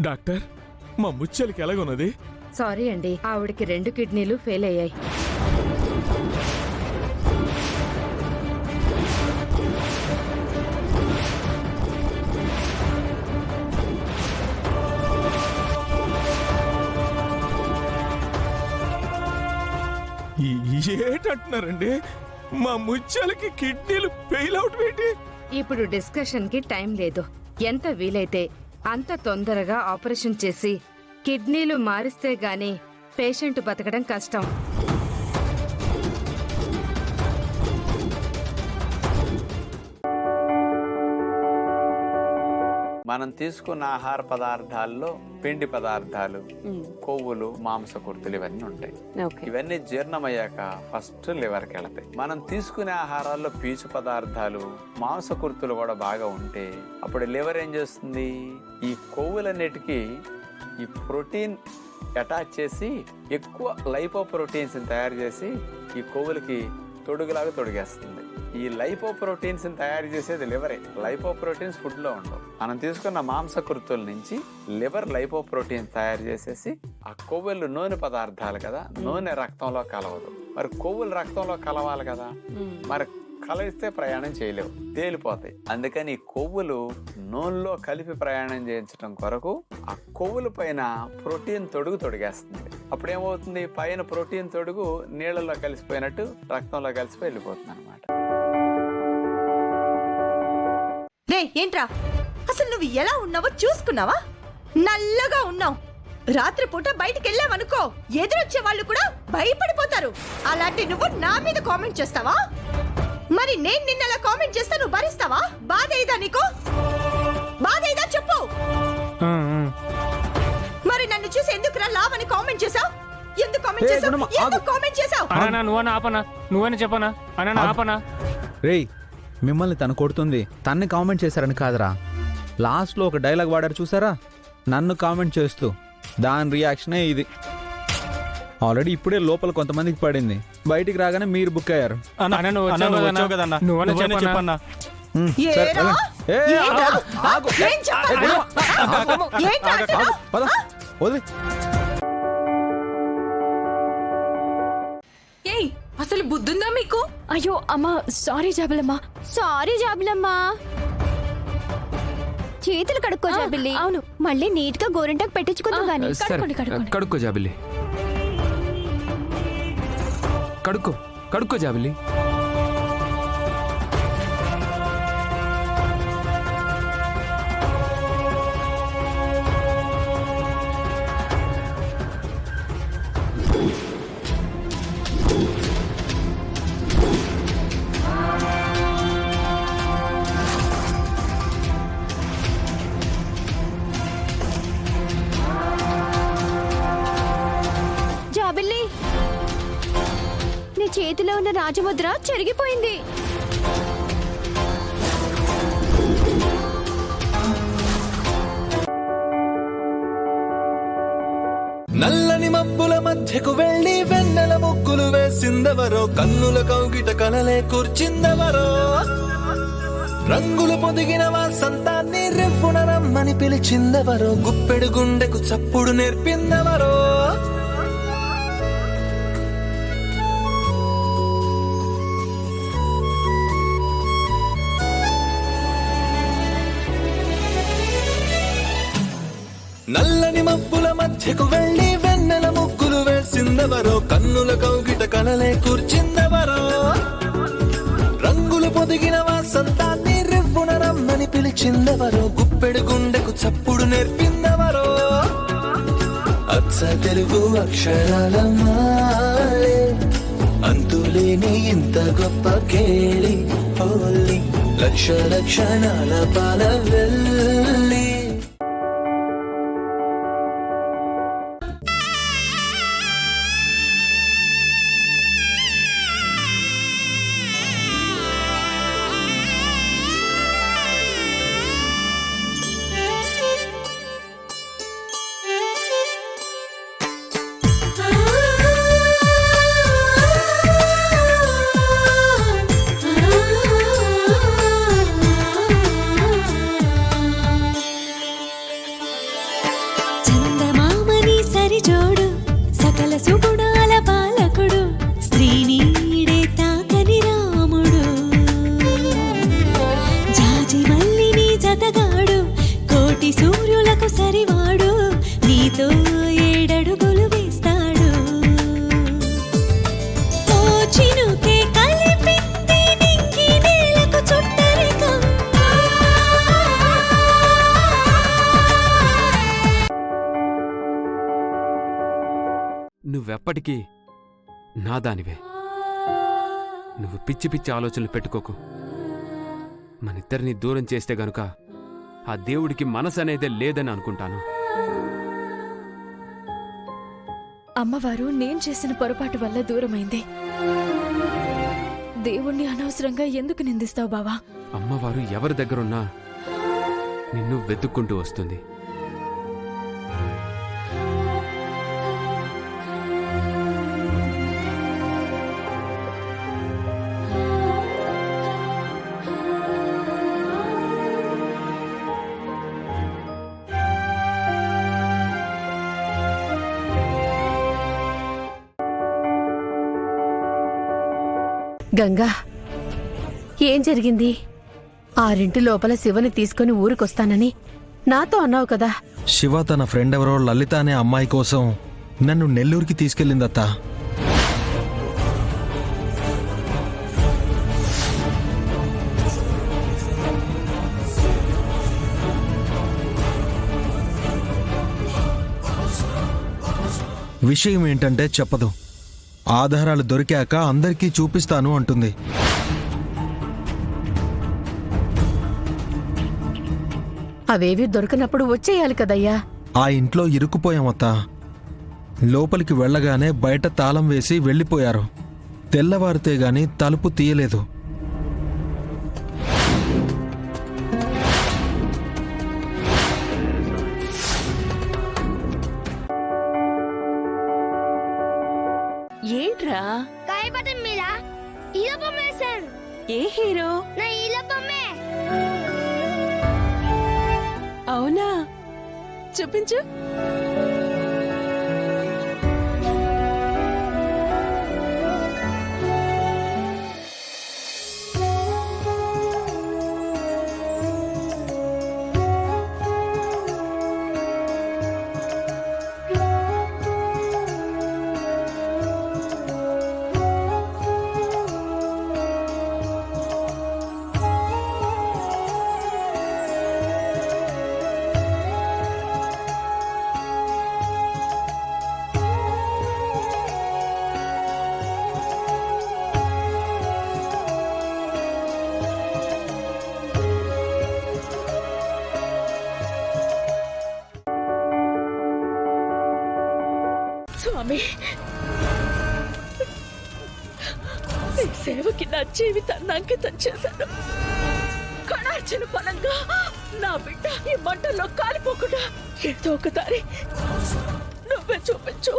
Doctor, మా ముచ్చలికి ఎలాగున్నది? Sorry అండి, ఆవిడకి 2 కిడ్నీలు ఫెయిల్ అయ్యాయి. ఏంటంటున్నారండి? మా ముచ్చలికి కిడ్నీలు ఫెయిల్ అవుట్ ఏంటి? ఇప్పుడు డిస్కషన్ కి టైం లేదు. ఎంత వీలైతే అంత తొందరగా ఆపరేషన్ చేసి కిడ్నీలు మారిస్తే గాని పేషెంట్ బతకడం కష్టం. మనం తీసుకున్న ఆహార పదార్థాల్లో పిండి పదార్థాలు, కొవ్వులు, మాంసకృతులు ఇవన్నీ ఉంటాయి. ఇవన్నీ జీర్ణమయ్యాక ఫస్ట్ లివర్కి వెళతాయి. మనం తీసుకునే ఆహారాల్లో పీచు పదార్థాలు, మాంసకృతులు కూడా బాగా ఉంటే అప్పుడు లివర్ ఏం చేస్తుంది? ఈ కొవ్వులన్నిటికీ ఈ ప్రోటీన్ అటాచ్ చేసి ఎక్కువ లైపోప్రోటీన్స్ తయారు చేసి ఈ కొవ్వులకి తొడుగులాగా తొడిగేస్తుంది. ఈ లైపోప్రోటీన్స్ తయారు చేసేది లివరే. లైపోప్రోటీన్స్ ఫుడ్ లో ఉండవు. మనం తీసుకున్న మాంసకృతుల నుంచి లివర్ లైపోప్రోటీన్స్ తయారు చేసేసి ఆ కొవ్వులు నూనె పదార్థాలు కదా, నూనె రక్తంలో కలవదు. మరి కొవ్వులు రక్తంలో కలవాలి కదా, మరి కలిస్తే ప్రయాణం చేయలేవు, తేలిపోతాయి. అందుకని ఈ కొవ్వులు నూనెలో కలిపి ప్రయాణం చేయించడం కొరకు ఆ కొవ్వుల పైన ప్రోటీన్ తొడుగు తొడిగేస్తుంది. అప్పుడేమవుతుంది? పైన ప్రోటీన్ తొడుగు నీళ్లలో కలిసిపోయినట్టు రక్తంలో కలిసిపోయి వెళ్ళిపోతుంది అనమాట. ఏంట్రా అసలు నువ్వు ఎలా ఉన్నావో చూసుకున్నావా? నల్లగా ఉన్నావు. రాత్రిపూట బయటికి వెళ్ళావనుకో ఎదురొచ్చే వాళ్ళు కూడా భయపడిపోతారు. అలాంటి నువ్వు నా మీద కామెంట్ చేస్తావా? మరి నేను నిన్నలా కామెంట్ చేస్తా నువ్వు భరిస్తావా? బాధ అయిదా నీకు? బాధ అయిదా చెప్పు. మరి నన్ను చూసి ఎందుకురా లావని కామెంట్ చేసావు? ఎందుకు కామెంట్ చేసావు? ఎందుకు కామెంట్ చేసావు? అన్నా నువ్వన్నా ఆపనా, నువ్వని చెప్పనా? అన్నా ఆపనా? రేయ్, మిమ్మల్ని తను కొడుతుంది, తన్ని కామెంట్ చేశారని కాదురా. లాస్ట్లో ఒక డైలాగ్ వాడారు చూసారా, నన్ను కామెంట్ చేస్తూ. దాని రియాక్షనే ఇది. ఆల్రెడీ ఇప్పుడే లోపల కొంతమందికి పడింది, బయటికి రాగానే మీరు బుక్ అయ్యారు. అసలు బుద్ధుందా మీకు? అయ్యో అమ్మా, సారీ జాబిలమ్మా. సారీ జాబిలమ్మా. చేతులు కడుక్కో జాబిల్లి. అవును, మళ్ళీ నీట్ గా గోరింటాకు పెట్టించుకుందాం గానీ. కడుక్కో జాబిల్లి, కడుక్కో జాబిల్లి. జాబిల్లి, నీ చేతిలో ఉన్న రాజముద్ర చెరిగిపోయింది. నల్లని మబ్బుల మధ్యకు వెళ్లి వెన్నెల ముగ్గులు వేసిందెవరో, కన్నుల కౌగిట కలలే కూర్చిందెవరో, రంగులు పొదిగిన వాసంతాన్ని రెవ్వున రమ్మని పిలిచిందెవరో, గుప్పెడు గుండెకు చప్పుడు నేర్పిందెవరో. నల్లని మబ్బుల మధ్యకు వెళ్లి వెన్నెల ముగ్గులు వేసిందెవరో, కన్నుల కౌగిట కలలే కూర్చిందెవరో, రంగులు పొదిగిన వాసంతాన్ని రెవ్వున రమ్మని పిలిచిందెవరో, గుప్పెడు గుండెకు చప్పుడు నేర్పిందెవరో. అచ్చ తెలుగు అక్షరాల మాలే, అంతులేని ఇంత గొప్ప కేళి హోలీ, లక్ష లక్షణాల పాల వెళ్ళి. చక్కని జోడు సకల సుగుణాల బాలకుడు స్త్రీనీడే తాకని రాముడు జాజి మల్లిని జతగాడు కోటి సూర్యులకు సరివాడు నీతో ఏడడుగులు వేస్తాడు ఓ చినుకే కలిపింది నింగి నేలకు చుట్టరికం నువ్వెప్పటికీ నా దానివే. నువ్వు పిచ్చి పిచ్చి ఆలోచనలు పెట్టుకోకు. మనిద్దరిని దూరం చేస్తే గనుక ఆ దేవుడికి మనసు అనేదే లేదని అనుకుంటాను. అమ్మవారు నేను చేసిన పొరపాటు వల్ల దూరమైంది. దేవుణ్ణి అనవసరంగా ఎందుకు నిందిస్తావు బావా? అమ్మవారు ఎవరి దగ్గరున్నా నిన్ను వెతుక్కుంటూ వస్తుంది. గంగా, ఏం జరిగింది? 6 లోపల శివని తీసుకుని ఊరికొస్తానని నాతో అన్నావు కదా. శివ తన ఫ్రెండ్ ఎవరో లలిత అనే అమ్మాయి కోసం నన్ను నెల్లూరుకి తీసుకెళ్ళిందత్త. విషయం ఏంటంటే చెప్పదు. ఆధారాలు దొరికాక అందరికీ చూపిస్తాను అంటుంది. అవేవి దొరకనప్పుడు వచ్చేయాలి కదయ్యా. ఆ ఇంట్లో ఇరుక్కుపోయామత్తా. లోపలికి వెళ్ళగానే బయట తాళం వేసి వెళ్ళిపోయారు. తెల్లవారితే గాని తలుపు తీయలేదు. ఏంట్రా? ఏ హీరో? అవునా, చూపించు. స్వామి, నీ సేవకి నా జీవితాన్ని అంకితం చేశాను. కణార్చిన ఫలంగా నా బిడ్డ ఈ మంటల్లో కాలిపోకుండా ఏదో ఒక దారి నువ్వే చూపించు.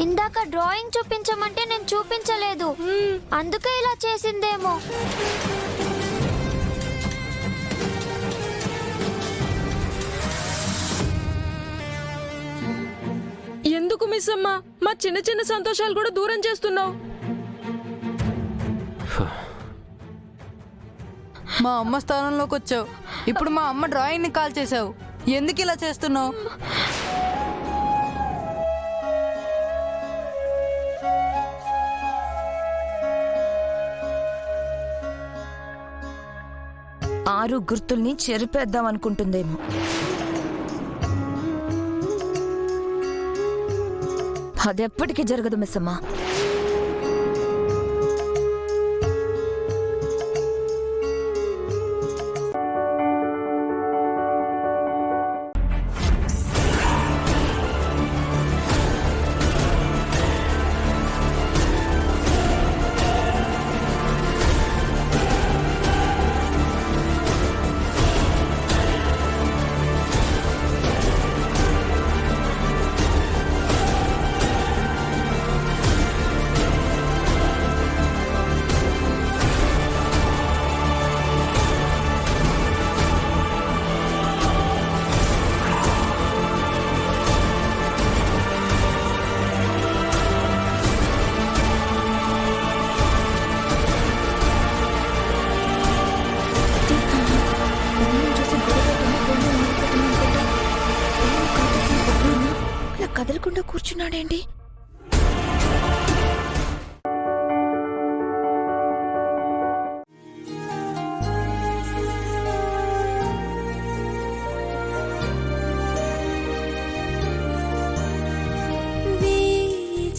ఇందాక డ్రాయింగ్ చూపించమంటే నేను చూపించలేదు, అందుకే ఇలా చేసిందేమో. ఎందుకు మిస్ అమ్మా మా చిన్న చిన్న సంతోషాలు కూడా దూరం చేస్తున్నావు? మా అమ్మ స్థానంలోకి వచ్చావు. ఇప్పుడు మా అమ్మ డ్రాయింగ్ ని కాల్ చేసావు. ఎందుకు ఇలా చేస్తున్నావు? ఆరు గుర్తుల్ని చెరిపేద్దాం అనుకుంటుందేమో. అదెప్పటికీ జరగదు మిస్ అమ్మా. చూస్తున్నాడేంటి?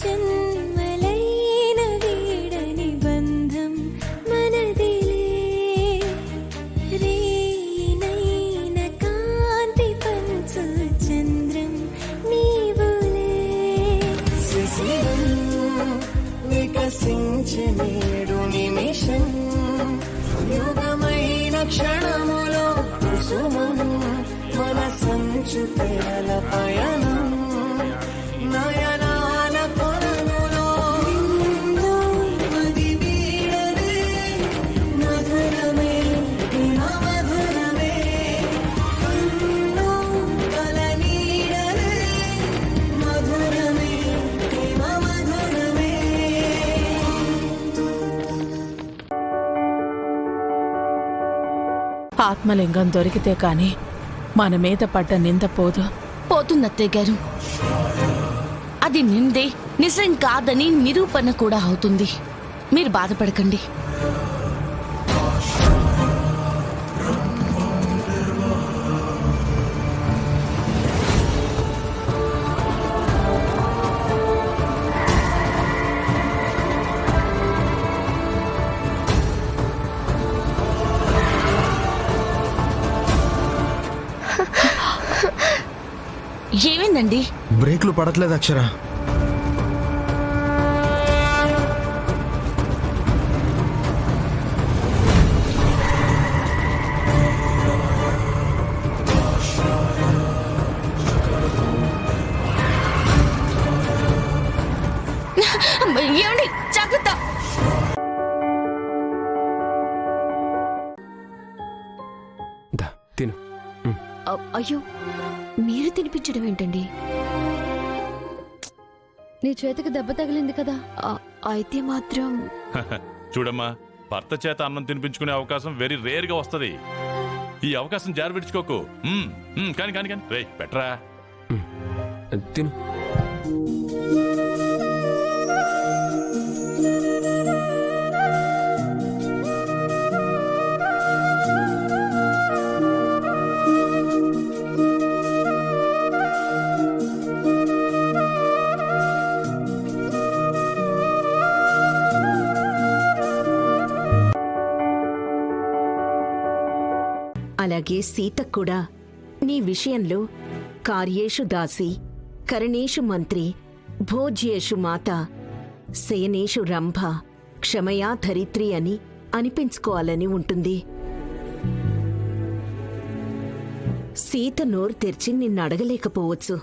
జన్మలైన వీడని బంధం మనదిలే రేనైన కాంతి పంచు చంద్రం నీవులే వికసించనేడు నిమిషం యుగమైన క్షణములో కుసుమం మన సంచు తెరల పయనం నయనాల కొనములో మది వీడదే మధురమే మధురమే కల నీడలే మధురమే మధురమే. ఆత్మలింగం దొరికితే కాని మన మీద పడ్డ నింద పోదు. పోతుందత్తయ్య గారు. అది నిందే నిజం కాదని నిరూపణ కూడా అవుతుంది. మీరు బాధపడకండి. ఏమైందండి? బ్రేక్లు పడట్లేదు అక్షర. ఏమండి, జాగ్రత్త. తిను. అయ్యో, మీరు తినిపించడం ఏంటండి? నీ చేతికి దెబ్బ తగిలింది కదా, అయితే మాత్రం. చూడమ్మా, భర్త చేత అన్నం తినిపించుకునే అవకాశం వెరీ రేర్ గా వస్తది. ఈ అవకాశం జారవిడ్చుకోకు. కాని కాని కాని రే పెట్టరా. తిను. అలాగే సీత కూడా నీ విషయంలో కార్యేషు దాసి కరణేషు మంత్రి భోజ్యేషు మాత శయనేషు రంభ క్షమయా ధరిత్రి అని అనిపించుకోవాలని ఉంటుంది. సీత నోరు తెరిచి నిన్ను అడగలేకపోవచ్చు.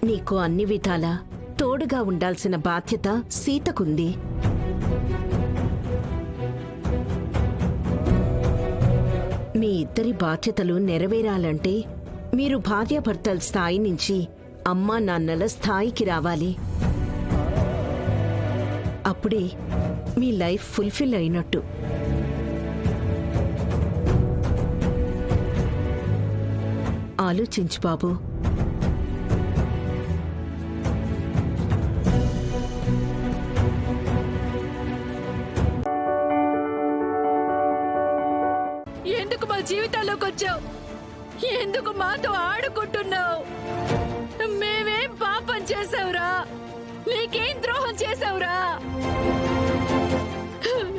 నీకు అన్ని విధాలా తోడుగా ఉండాల్సిన బాధ్యత సీతకుంది. మీ ఇద్దరి బాధ్యతలు నెరవేరాలంటే మీరు భార్యాభర్తల స్థాయి నుంచి అమ్మా నాన్నల స్థాయికి రావాలి. అప్పుడే మీ లైఫ్ ఫుల్ఫిల్ అయినట్టు. ఆలోచించు బాబు. ఎందుకు మా జీవితాల్లోకి వచ్చావు? ఎందుకు మాతో ఆడుకుంటున్నావు? మేమేం పాపం చేసావురా? నీకేం ద్రోహం చేసావురా?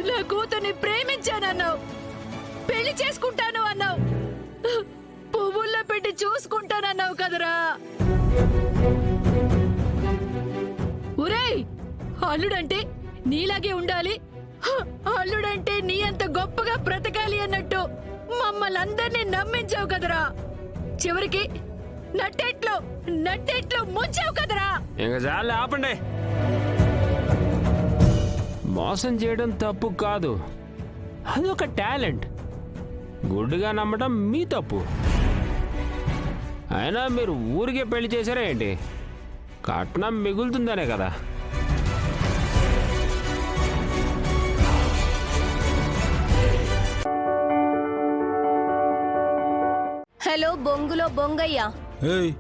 నా కూతుర్ని ప్రేమించానన్నావు, పెళ్లి చేసుకుంటాను అన్నావు, పువ్వుల్లో పెట్టి చూసుకుంటానన్నావు కదరా. ఒరేయ్, అల్లుడంటే నీలాగే ఉండాలి, అల్లుడంటే నీ అంత గొప్పగా బ్రతకాలి అన్నట్టు మమ్మల్ని అందరినీ నమ్మించావు కదరా. చివరికి నట్టెట్లో ముంచావు కదరా. ఇంకా చాలు, ఆపండి. మోసం చేయడం తప్పు కాదు, అదొక టాలెంట్. గుడ్డుగా నమ్మడం మీ తప్పు. అయినా మీరు ఊరికే పెళ్లి చేశారా ఏంటి? కట్నం మిగులుతుందనే కదా. హలో, బొంగులో బొంగయ్య. ఏయ్,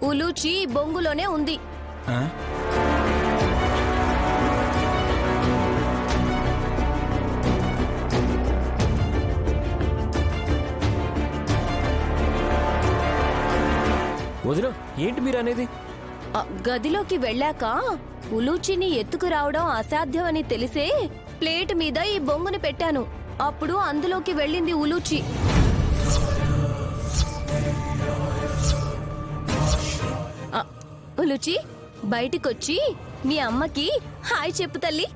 ఉలూచి బొంగులోనే ఉంది. ఆ? వదిన ఏంటి మీరు అనేది? గదిలోకి వెళ్ళాక ఉలూచిని ఎత్తుకురావడం అసాధ్యం అని తెలిసే ప్లేట్ మీద ఈ బొంగుని పెట్టాను. అప్పుడు అందులోకి వెళ్ళింది ఉలూచి. ఉలూచి బయటికొచ్చి మీ అమ్మకి హాయ్ చెప్పు తల్లి.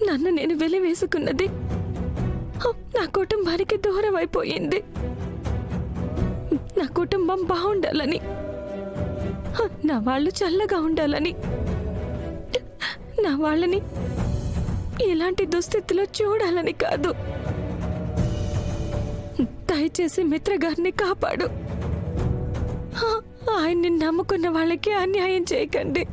నన్ను నేను వెలివేసుకున్నది నా కుటుంబానికి దూరం అయిపోయింది. నా కుటుంబం బాగుండాలని, నా వాళ్ళు చల్లగా ఉండాలని, నా వాళ్ళని ఇలాంటి దుస్థితిలో చూడాలని కాదు. దయచేసి మిత్ర గారిని కాపాడు. ఆయన్ని నమ్ముకున్న వాళ్ళకి అన్యాయం చేయకండి.